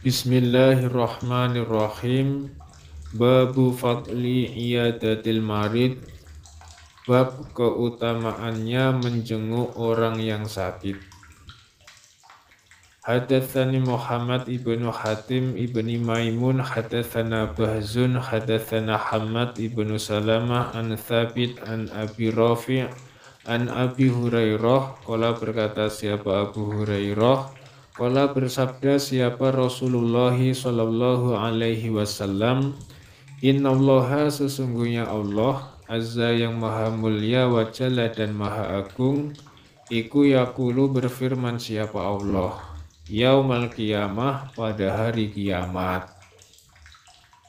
Bismillahirrahmanirrahim. Babu fadli iyadatil marid. Bab keutamaannya menjenguk orang yang sakit. Hadatsani Muhammad ibnu Hatim ibni Maimun hadatsana Bahzun hadatsana Hammad ibnu Salamah an Thabit an Abi Rafi' an Abi Hurairah qala berkata siapa Abu Hurairah qala bersabda siapa Rasulullah sallallahu alaihi wasallam innallaha sesungguhnya Allah azza yang maha mulia wa jalla dan maha agung iku yaqulu berfirman siapa Allah Yaumal qiyamah pada hari kiamat.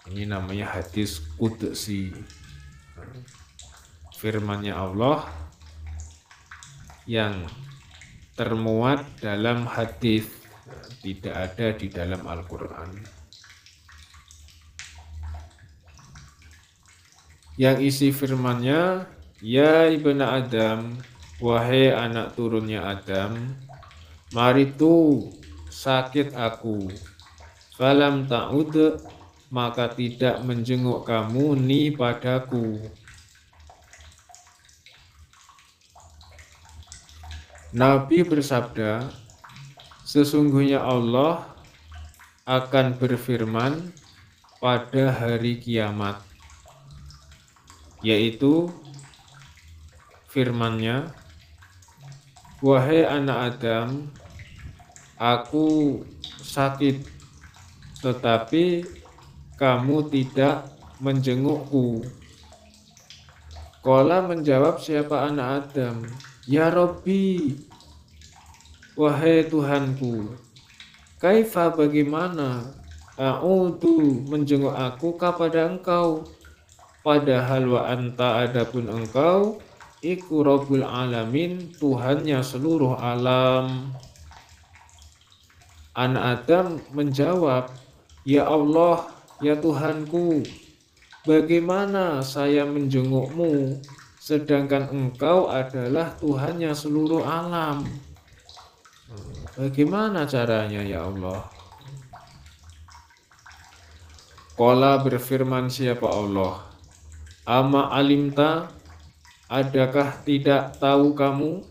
Ini namanya hadis qudsi. Firman-Nya Allah yang termuat dalam hadis, tidak ada di dalam Al-Qur'an. Yang isi firman-Nya, ya ibnu Adam, wahai anak turunnya Adam, maritu sakit aku, falam ta'ud maka tidak menjenguk kamu ni padaku. Nabi bersabda, sesungguhnya Allah akan berfirman pada hari kiamat, yaitu firman-Nya, wahai anak Adam, aku sakit, tetapi kamu tidak menjengukku. Qala menjawab siapa anak Adam, ya Rabbi, wahai Tuhanku, kaifa bagaimana, a'udu menjenguk aku kepada engkau, padahal wa anta adapun engkau, iku Rabbul Alamin, Tuhannya seluruh alam. Anak Adam menjawab, ya Allah, ya Tuhanku, bagaimana saya menjengukmu, sedangkan engkau adalah Tuhannya seluruh alam. Bagaimana caranya ya Allah? Qala berfirman siapa Allah, ama alimta, adakah tidak tahu kamu,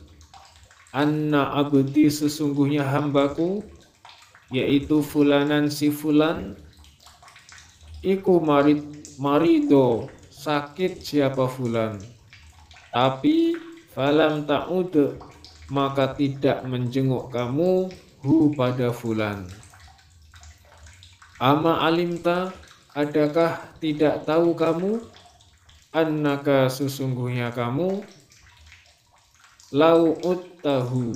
anna abdi sesungguhnya hambaku, yaitu fulanan si fulan, iku marido sakit siapa fulan, tapi falam ta'ud maka tidak menjenguk kamu hu pada fulan. Ama alimta, adakah tidak tahu kamu, annaka sesungguhnya kamu, lau uttahu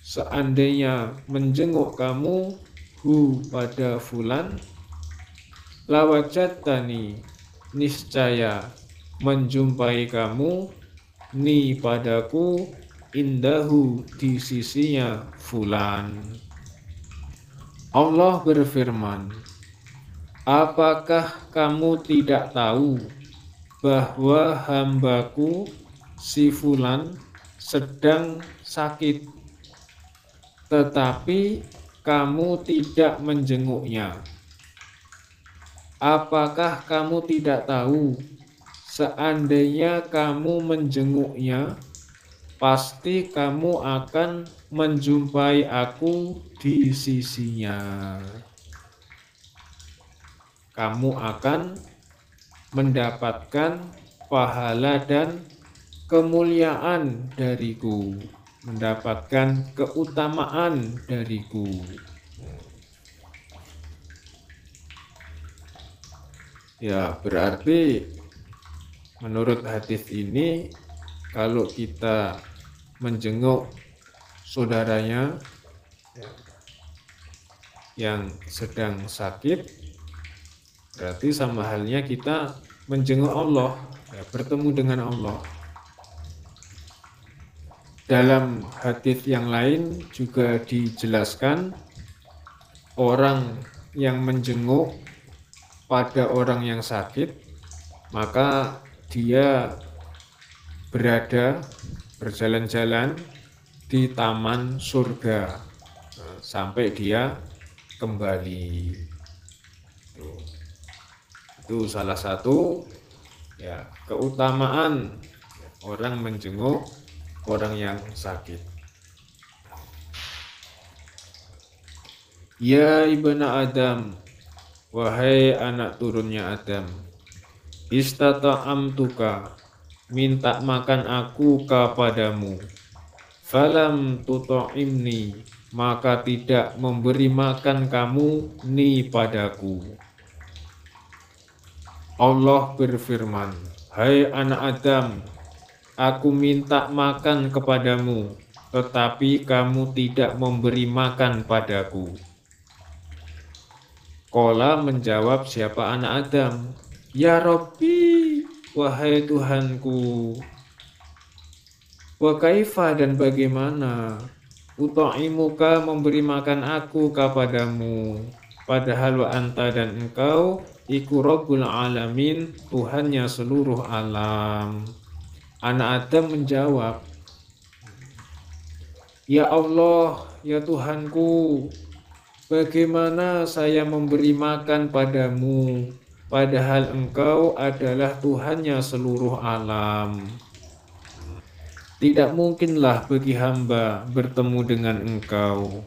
seandainya menjenguk kamu hu pada fulan, lawajatani niscaya menjumpai kamu ni padaku indahu di sisinya fulan. Allah berfirman, apakah kamu tidak tahu bahwa hambaku si fulan sedang sakit, tetapi kamu tidak menjenguknya? Apakah kamu tidak tahu, seandainya kamu menjenguknya, pasti kamu akan menjumpai aku di sisinya. Kamu akan mendapatkan pahala dan kemuliaan dariku, mendapatkan keutamaan dariku. Ya, berarti menurut hadis ini, kalau kita menjenguk saudaranya yang sedang sakit, berarti sama halnya kita menjenguk Allah, ya, bertemu dengan Allah. Dalam hadis yang lain juga dijelaskan, orang yang menjenguk pada orang yang sakit, maka dia berjalan-jalan di taman surga sampai dia kembali. Itu salah satu ya keutamaan orang menjenguk orang yang sakit. Ya ibna Adam, wahai anak turunnya Adam, istata'amtuka, minta makan aku kepadamu. Falam tuta'imni, maka tidak memberi makan kamu ni padaku. Allah berfirman, hai anak Adam, aku minta makan kepadamu, tetapi kamu tidak memberi makan padaku. Qala menjawab siapa anak Adam, ya Rabbi, wahai Tuhanku. Wa kaifa dan bagaimana uta'imuka memberi makan aku kepadamu, padahal wa anta dan engkau iku Rabbul Alamin, Tuhannya seluruh alam. Anak Adam menjawab, ya Allah, ya Tuhanku, bagaimana saya memberi makan padamu, padahal engkau adalah Tuhannya seluruh alam. Tidak mungkinlah bagi hamba bertemu dengan engkau.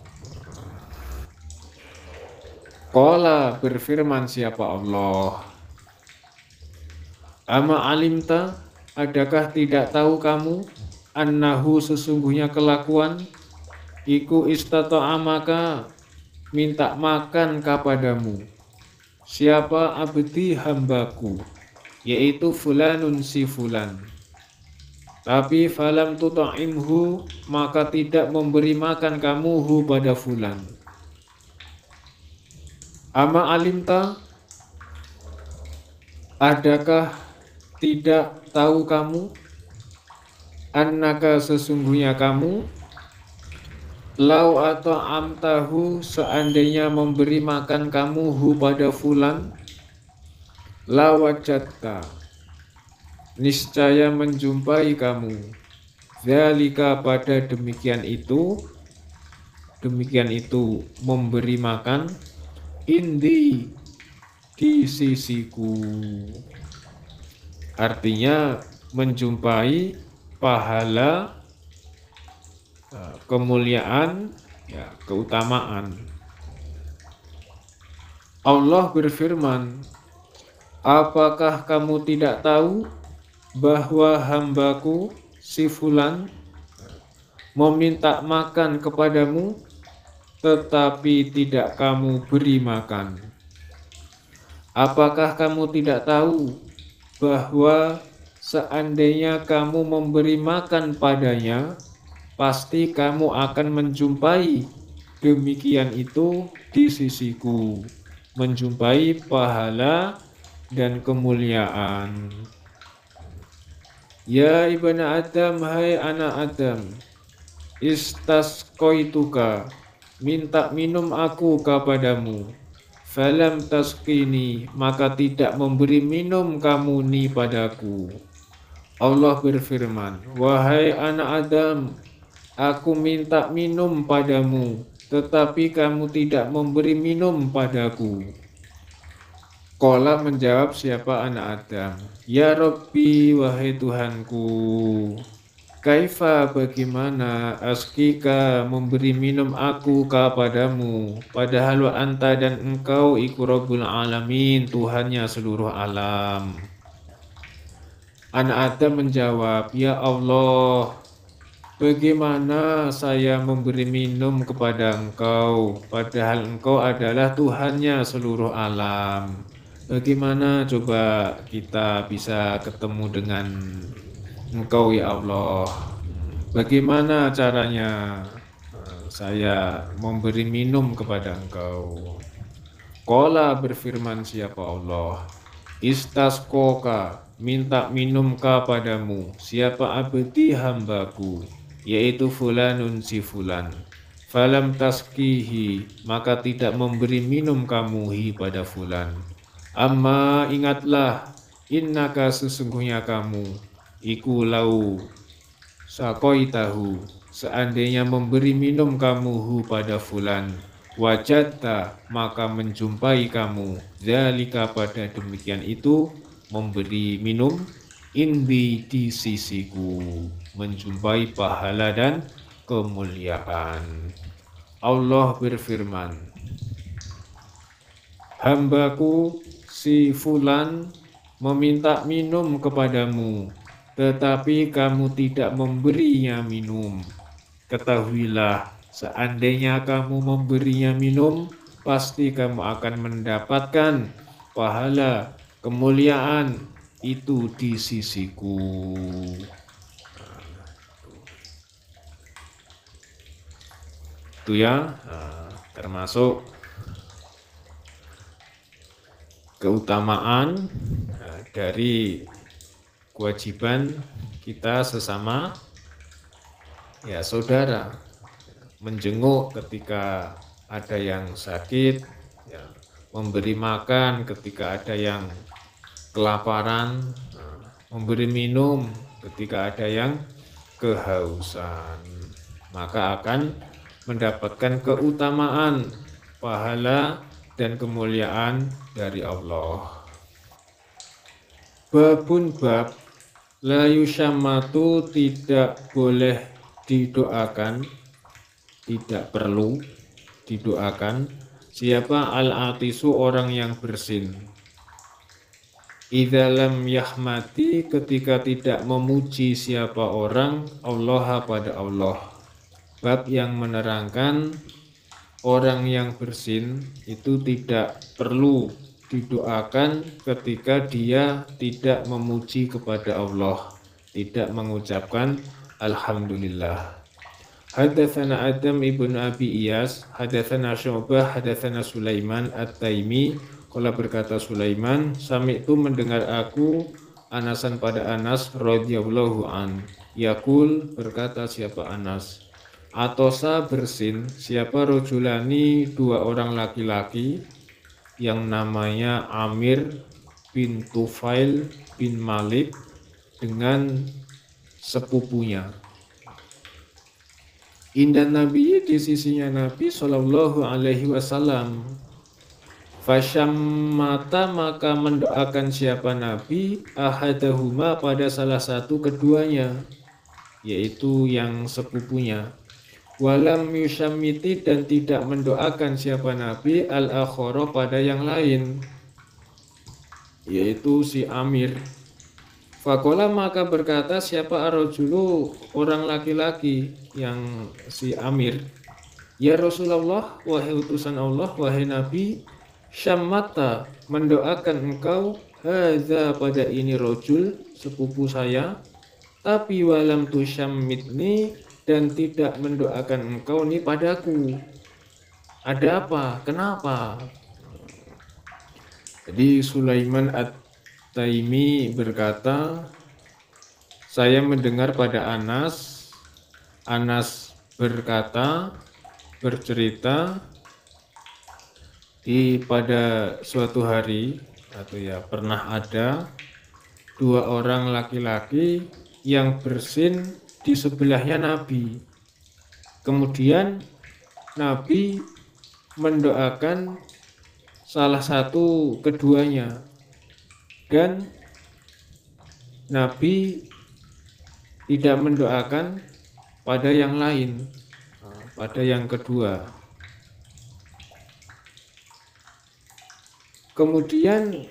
Qala berfirman siapa Allah, ama alimta, adakah tidak tahu kamu, annahu sesungguhnya kelakuan, iku istata'amaka, minta makan kepadamu, siapa abdi hambaku, yaitu fulanun si fulan. Tapi falam tuta'imhu, maka tidak memberi makan kamu hu pada fulan. Ama alimta, adakah tidak tahu kamu, annaka sesungguhnya kamu, lau atau amtahu seandainya memberi makan kamu hu pada fulan, lawajatta, niscaya menjumpai kamu, zalika pada demikian itu memberi makan, indi di sisiku. Artinya menjumpai pahala, kemuliaan, ya, keutamaan. Allah berfirman, apakah kamu tidak tahu bahwa hambaku si fulan meminta makan kepadamu, tetapi tidak kamu beri makan? Apakah kamu tidak tahu bahwa seandainya kamu memberi makan padanya, pasti kamu akan menjumpai demikian itu di sisiku, menjumpai pahala dan kemuliaan. Ya ibna Adam, hai anak Adam, istasqaituka, minta minum aku kepadamu, falam tasqini, maka tidak memberi minum kamu ni padaku. Allah berfirman, wahai anak Adam, aku minta minum padamu, tetapi kamu tidak memberi minum padaku. Qala menjawab siapa anak Adam, ya Rabbi, wahai Tuhanku, kaifa bagaimana askika memberi minum aku kepadamu, padahal wa anta dan engkau iku Rabbul Alamin, Tuhannya seluruh alam. Anak Adam menjawab, ya Allah, bagaimana saya memberi minum kepada engkau, padahal engkau adalah Tuhannya seluruh alam. Bagaimana coba kita bisa ketemu dengan engkau ya Allah? Bagaimana caranya saya memberi minum kepada engkau? Qala berfirman siapa Allah, istasqoka, minta minum kepadamu, siapa abdi hambaku, yaitu fulanun si fulan. Falam taskihi, maka tidak memberi minum kamu hi pada fulan. Amma ingatlah, innaka sesungguhnya kamu, iku lau sakoitahu, seandainya memberi minum kamu hu pada fulan, Wajadta, maka menjumpai kamu, zalika pada demikian itu, memberi minum, indi di sisiku, menjumpai pahala dan kemuliaan. Allah berfirman, hambaku si Fulan meminta minum kepadamu, tetapi kamu tidak memberinya minum. Ketahuilah, seandainya kamu memberinya minum, pasti kamu akan mendapatkan pahala kemuliaan itu di sisiku. Itu ya, termasuk keutamaan dari kewajiban kita sesama ya saudara, menjenguk ketika ada yang sakit, ya, memberi makan ketika ada yang kelaparan, memberi minum ketika ada yang kehausan, maka akan mendapatkan keutamaan, pahala dan kemuliaan dari Allah. Babun bab la yushammatu, tidak boleh didoakan, tidak perlu didoakan siapa al-atisu, orang yang bersin. Idza lam yahmati, ketika tidak memuji siapa orang Allah pada Allah. Bab yang menerangkan orang yang bersin itu tidak perlu didoakan ketika dia tidak memuji kepada Allah, tidak mengucapkan alhamdulillah. Hadatsana Adam ibn Abi Iyas, hadatsana Syu'bah, hadatsana Sulaiman At-Taimi. Qala berkata Sulaiman, sami'tu, mendengar aku, Anasan pada Anas radhiyallahu an. Yaqul, berkata siapa Anas, atosa bersin siapa rojulani, dua orang laki-laki yang namanya Amir bin Tufail bin Malik dengan sepupunya. Indah Nabi, di sisinya Nabi Shallallahu Alaihi Wasallam. Fasyammata, maka mendoakan siapa Nabi ahadahuma, pada salah satu keduanya, yaitu yang sepupunya. Walam yushammiti, dan tidak mendoakan siapa Nabi al-akhara, pada yang lain, yaitu si Amir. Fakola, maka berkata siapa arrojulu, orang laki-laki yang si Amir, ya Rasulullah, wahai utusan Allah, wahai Nabi, syammata, mendoakan engkau, hadza, pada ini rojul, sepupu saya, tapi walam tusyammitni, dan tidak mendoakan engkau nih padaku. Ada apa? Kenapa? Jadi Sulaiman At-Taimi berkata, saya mendengar pada Anas. Anas berkata, bercerita, pada suatu hari, atau ya pernah ada dua orang laki-laki yang bersin di sebelahnya Nabi. Kemudian Nabi mendoakan salah satu keduanya, dan Nabi tidak mendoakan pada yang lain, pada yang kedua. Kemudian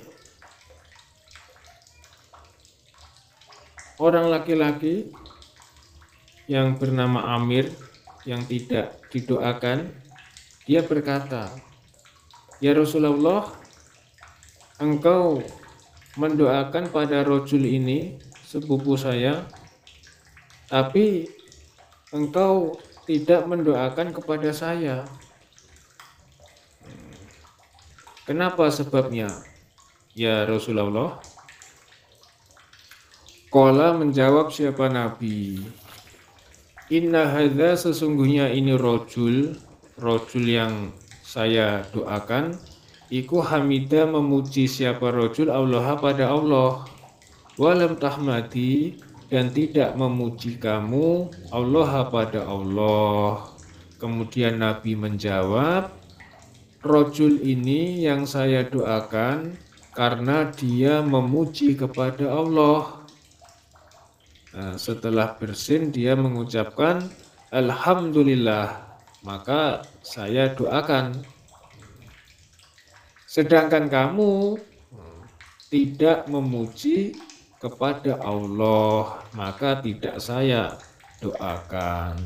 orang laki-laki yang bernama Amir yang tidak didoakan, dia berkata, ya Rasulullah, engkau mendoakan pada rojul ini, sepupu saya, tapi engkau tidak mendoakan kepada saya. Kenapa sebabnya, ya Rasulullah? Qala, menjawab siapa Nabi, inna hadza, sesungguhnya ini rojul yang saya doakan, iku hamida, memuji siapa rojul Allah, pada Allah, walam tahmadi, dan tidak memuji kamu Allah, pada Allah. Kemudian Nabi menjawab, rojul ini yang saya doakan karena dia memuji kepada Allah. Nah, setelah bersin dia mengucapkan Alhamdulillah, maka saya doakan. Sedangkan kamu tidak memuji kepada Allah, maka tidak saya doakan.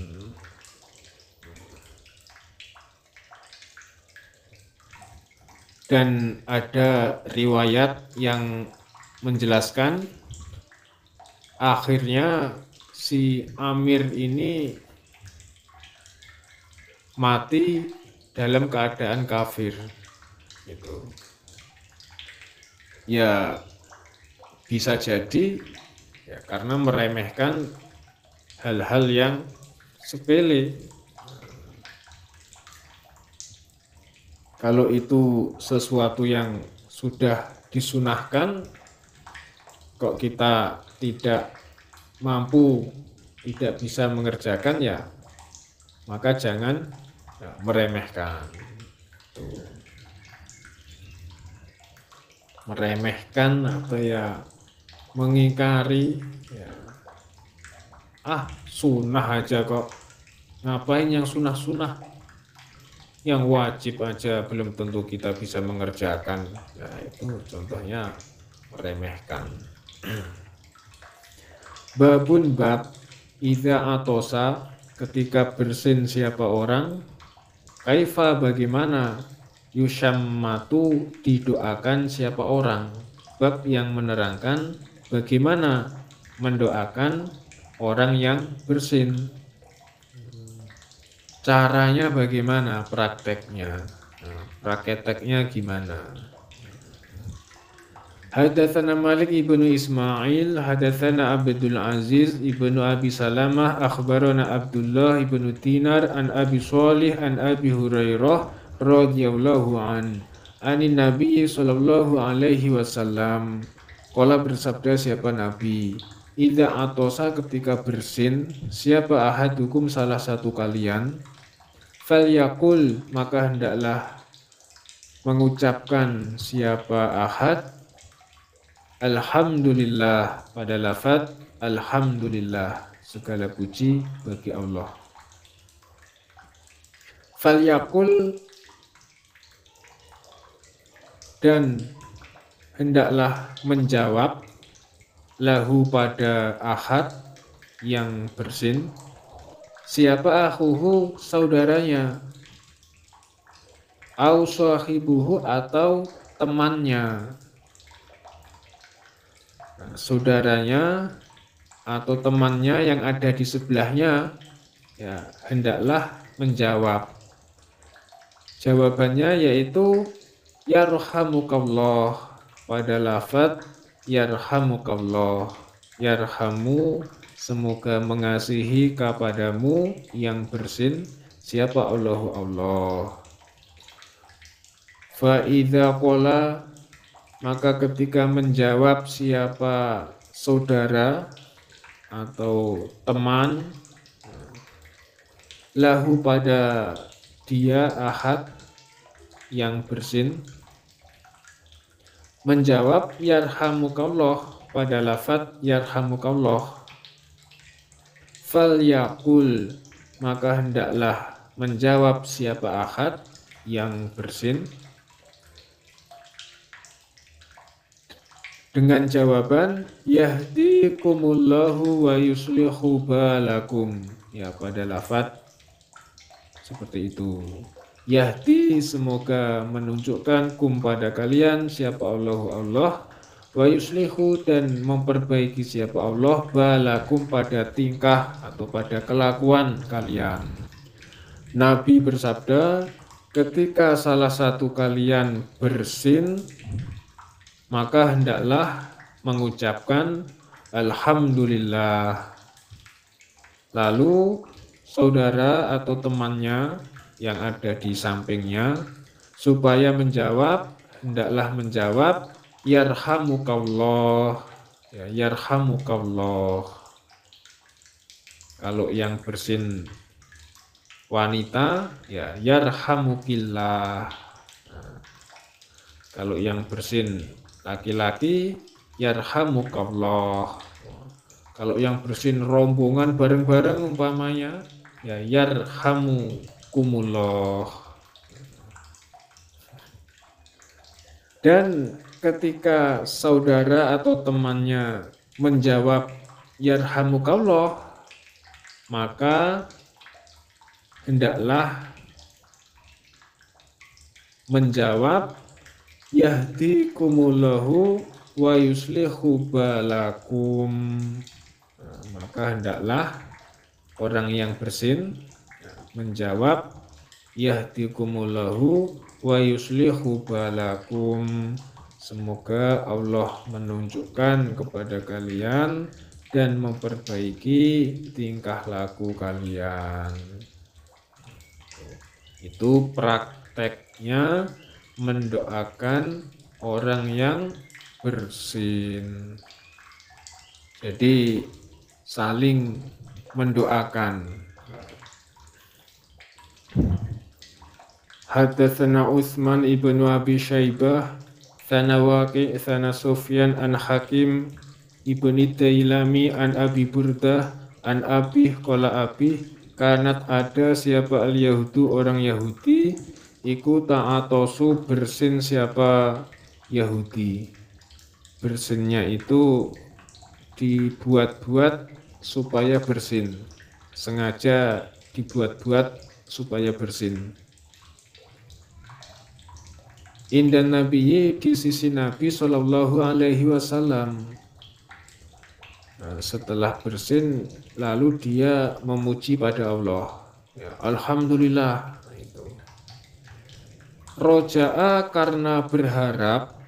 Dan ada riwayat yang menjelaskan akhirnya si Amir ini mati dalam keadaan kafir. Gitu. Ya bisa jadi ya, karena meremehkan hal-hal yang sepele. Kalau itu sesuatu yang sudah disunahkan, kok kita tidak mampu, tidak bisa mengerjakan, ya maka jangan ya, meremehkan. Tuh. Meremehkan atau ya mengingkari, ya. Sunnah aja kok, ngapain yang sunnah-sunnah, yang wajib aja belum tentu kita bisa mengerjakan. Nah itu contohnya meremehkan. Babun bab idza atosa, ketika bersin siapa orang, kaifa bagaimana, yushammatu didoakan siapa orang. Bab yang menerangkan bagaimana mendoakan orang yang bersin. Caranya bagaimana, prakteknya. Prakteknya gimana? Hadatsana Malik ibnu Ismail, hadatsana Abdul Aziz ibnu Abi Salamah, akhbarana Abdullah ibnu Dinar an Abi Shalih an Abi Hurairah radhiyallahu anin Nabi sallallahu alaihi wasallam. Qala, bersabda siapa Nabi, idza atosa, ketika bersin siapa ahadukum, salah satu kalian, falyakul, maka hendaklah mengucapkan siapa ahad Alhamdulillah, pada lafaz Alhamdulillah, segala puji bagi Allah. Falyakul, dan hendaklah menjawab, lahu, pada ahad yang bersin, siapa akhuhu, saudaranya, au sahibuhu, atau temannya. Nah, saudaranya atau temannya yang ada di sebelahnya, ya hendaklah menjawab. Jawabannya yaitu yarhamukallah, pada lafaz yarhamukallah, yarhamu, semoga mengasihi kepadamu yang bersin siapa Allahu Allah. Fa idza qala, maka ketika menjawab siapa saudara atau teman, lahu, pada dia ahad yang bersin, menjawab yarhamukallah, pada lafaz yarhamukallah, falyakul, maka hendaklah menjawab siapa ahad yang bersin dengan jawaban yahdikumullahu wa yuslihu balakum, ya pada lafaz seperti itu. Yahdi, semoga menunjukkan, kum, pada kalian, siapa Allah, wa yuslihu, dan memperbaiki siapa Allah, balakum, pada tingkah atau pada kelakuan kalian. Nabi bersabda, ketika salah satu kalian bersin, maka hendaklah mengucapkan Alhamdulillah. Lalu saudara atau temannya yang ada di sampingnya supaya menjawab, hendaklah menjawab yarhamukallah, ya, yarhamukallah. Kalau yang bersin wanita, ya yarhamukillah. Kalau yang bersin laki-laki, yarhamukallah. Kalau yang bersin rombongan bareng-bareng umpamanya, ya yarhamukumullah. Dan ketika saudara atau temannya menjawab yarhamukallah, maka hendaklah menjawab yahdikumullahu wa yuslihu balakum. Maka hendaklah orang yang bersin menjawab yahdikumullahu wa yuslihu balakum. Semoga Allah menunjukkan kepada kalian dan memperbaiki tingkah laku kalian. Itu prakteknya mendoakan orang yang bersin. Jadi saling mendoakan. Haddatsana Utsman ibnu Abi Syaibah, tsana Waqi', tsana Sufyan an Hakim ibni Dailami an Abi Burdah an Abi qala Abi kanat ada siapa al-Yahudu orang Yahudi iku ta'atosu bersin siapa Yahudi. Bersinnya itu dibuat-buat supaya bersin, sengaja dibuat-buat supaya bersin. Indan Nabi di sisi Nabi Shallallahu Alaihi Wasallam. Setelah bersin lalu dia memuji pada Allah. Ya, Alhamdulillah. Itu. Roja'a karena berharap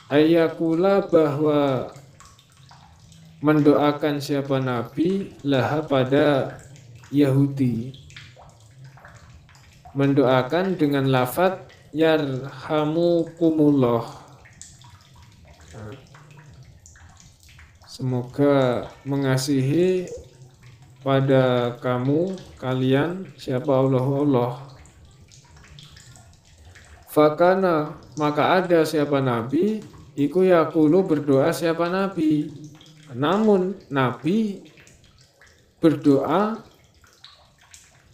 ayakula bahwa mendoakan siapa Nabi laha pada Yahudi. Mendoakan dengan lafaz yarhamukumullah. Semoga mengasihi pada kamu kalian siapa Allah. Fakana maka ada siapa Nabi iku yaqulu berdoa siapa Nabi. Namun Nabi berdoa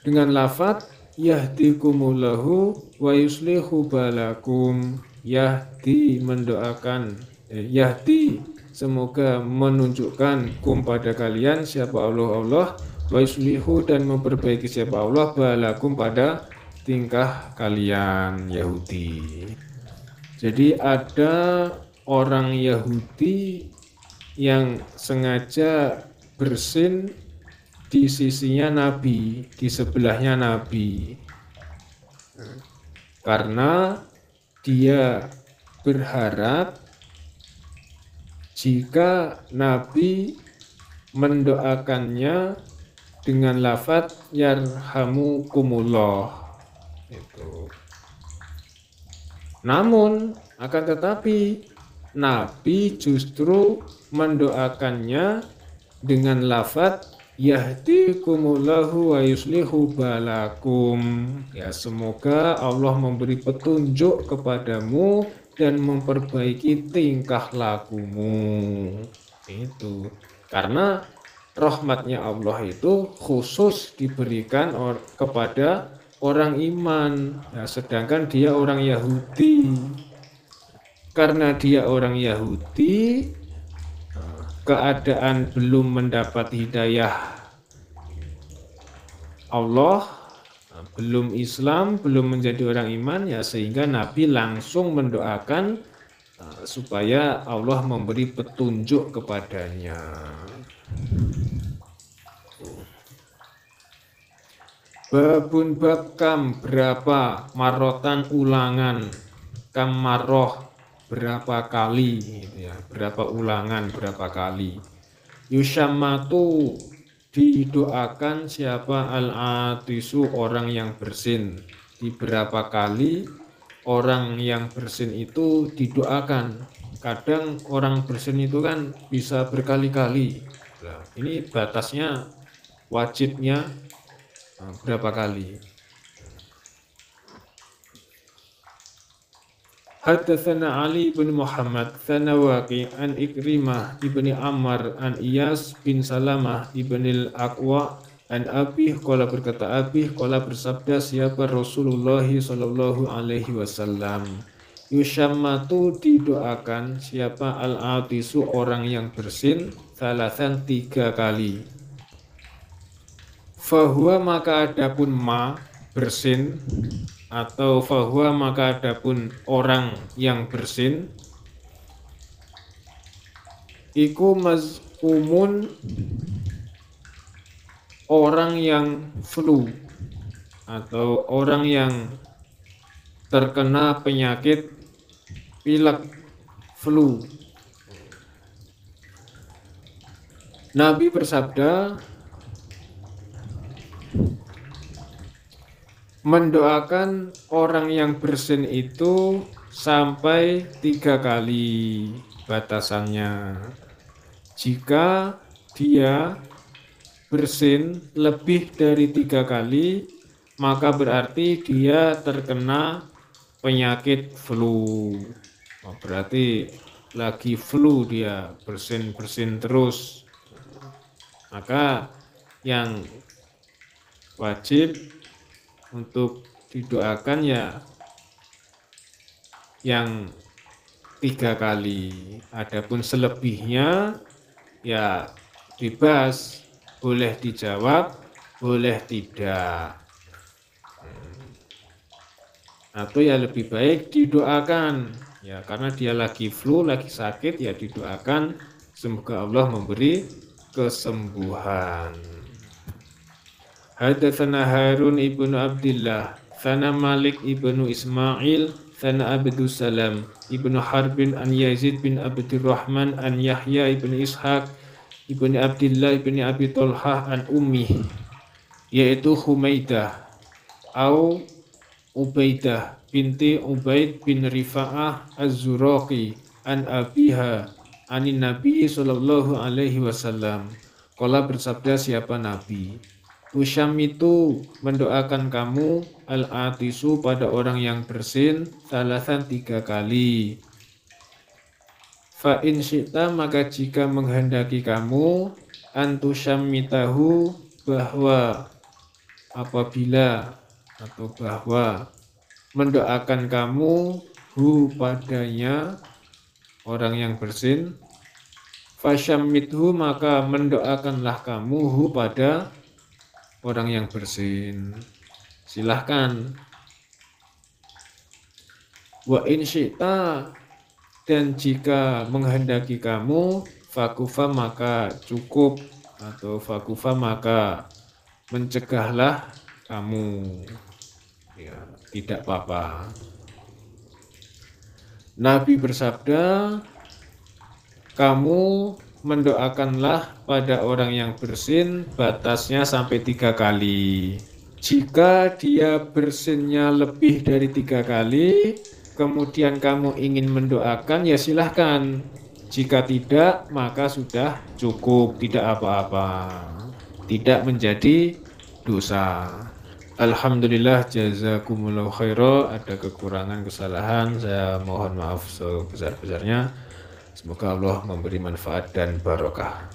dengan lafaz yahdikumullahu wa yuslihu balakum. Yahdi mendoakan yahdi semoga menunjukkan kum pada kalian siapa Allah wa yuslihu dan memperbaiki siapa Allah balakum pada tingkah kalian Yahudi. Jadi ada orang Yahudi yang sengaja bersin di sisinya Nabi, di sebelahnya Nabi. Karena dia berharap jika Nabi mendoakannya dengan lafaz yarhamukumullah. Itu. Namun akan tetapi Nabi justru mendoakannya dengan lafaz yahdikumullahu wa yuslihu balakum. Ya, semoga Allah memberi petunjuk kepadamu dan memperbaiki tingkah lakumu. Itu karena rahmatnya Allah itu khusus diberikan kepada orang iman. Nah, sedangkan dia orang Yahudi. Karena dia orang Yahudi, keadaan belum mendapat hidayah Allah, belum Islam, belum menjadi orang iman, ya sehingga Nabi langsung mendoakan supaya Allah memberi petunjuk kepadanya. Babun bab kam berapa marotan ulangan, kam maroh berapa kali, gitu ya, berapa ulangan, berapa kali. Yushammatu didoakan siapa al-atisu orang yang bersin. Di berapa kali orang yang bersin itu didoakan. Kadang orang bersin itu kan bisa berkali-kali. Nah, ini batasnya wajibnya berapa kali. Hadatsana Ali bin Muhammad Tsanawaki an Ikrimah ibni Ammar an Iyas bin Salamah ibn al-Aqwa an Abi qala berkata Abi qala bersabda siapa Rasulullah sallallahu alaihi wasallam Yushammatu didoakan siapa al-atisu orang yang bersin salasan 3 kali. Fahuwa maka adapun ma bersin atau fahuwa maka adapun orang yang bersin iku mazkumun orang yang flu atau orang yang terkena penyakit pilek flu. Nabi bersabda mendoakan orang yang bersin itu sampai 3 kali batasannya. Jika dia bersin lebih dari 3 kali, maka berarti dia terkena penyakit flu. Berarti lagi flu dia, bersin-bersin terus. Maka yang wajib untuk didoakan ya yang 3 kali. Adapun selebihnya ya bebas, boleh dijawab, boleh tidak. Atau ya lebih baik didoakan ya karena dia lagi flu, lagi sakit ya didoakan semoga Allah memberi kesembuhan. Hadatsana Harun ibnu Abdillah, sana Malik ibnu Ismail, sana Abdus Salam ibnu Harbin an Yazid bin Abdurrahman an Yahya ibnu Ishaq ibnu Abdillah ibnu Abi Tolhah an Ummi, yaitu Humaidah au Ubaidah binti Ubaid bin Rifa'ah Az-Zuraqi an Abiha anin Nabi sallallahu alaihi wasallam. Qala bersabda siapa Nabi Usyam itu mendoakan kamu al-atisu pada orang yang bersin salasan 3 kali. Fa in syi'ta maka jika menghendaki kamu antusyamitahu bahwa apabila atau bahwa mendoakan kamu hu padanya orang yang bersin fasyammithu maka mendoakanlah kamu hu pada orang yang bersin. Silahkan. Wa in syi'ta dan jika menghendaki kamu fakufa maka cukup atau fakufa maka mencegahlah kamu. Ya, tidak apa-apa. Nabi bersabda, kamu mendoakanlah pada orang yang bersin batasnya sampai 3 kali. Jika dia bersinnya lebih dari 3 kali, kemudian kamu ingin mendoakan ya silahkan. Jika tidak maka sudah cukup, tidak apa-apa. Tidak menjadi dosa. Alhamdulillah jazakumullahu khairan. Ada kekurangan kesalahan saya mohon maaf sebesar-besarnya. Semoga Allah memberi manfaat dan barokah.